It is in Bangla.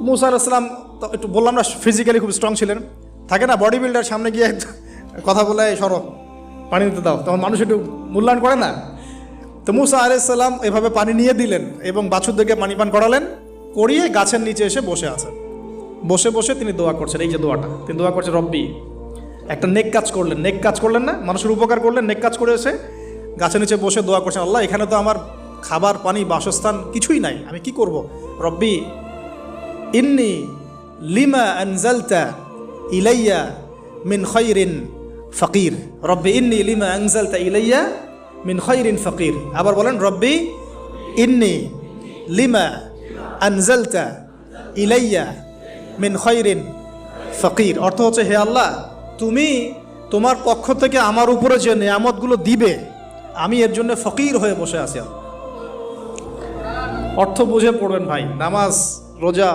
মুসা আলাইহিস সালাম তো একটু বললাম না ফিজিক্যালি খুব স্ট্রং ছিলেন, থাকে না বডি বিল্ডার, সামনে গিয়ে কথা বলে সরো পানি দিতে দাও, তখন মানুষ একটু মূল্যায়ন করে না। তো মুসা আলাইহিস সালাম এভাবে পানি নিয়ে দিলেন এবং বাছুরদেরকে পানি পান করালেন, করিয়ে গাছের নিচে এসে বসে আছেন। বসে বসে তিনি দোয়া করছেন, এই যে দোয়াটা তিনি দোয়া করছেন, রব্বি, একটা নেক কাজ করলেন, নেক কাজ করলেন না, মানুষের উপকার করলেন, নেক কাজ করে এসে গাছের নিচে বসে দোয়া করছেন, আল্লাহ এখানে তো আমার খাবার পানি বাসস্থান কিছুই নাই, আমি কি করব। রব্বি ইন্নি লিমা আনজালতা ইলাইয়া মিন খায়রিন ফকির, রব্বি ইন্নি লিমা আনজালতা ইলাইয়া মিন খায়রিন ফকির। আবার বলেন, রব্বি ইন্নি লিমা আনজালতা ইলাইয়া মিন খায়রিন ফকির। অর্থ হচ্ছে, হে আল্লাহ, তুমি তোমার পক্ষ থেকে আমার উপরে যে নেয়ামতগুলো দিবে, আমি এর জন্য ফকির হয়ে বসে আছি। অর্থ বুঝে পড়বেন ভাই, নামাজ রোজা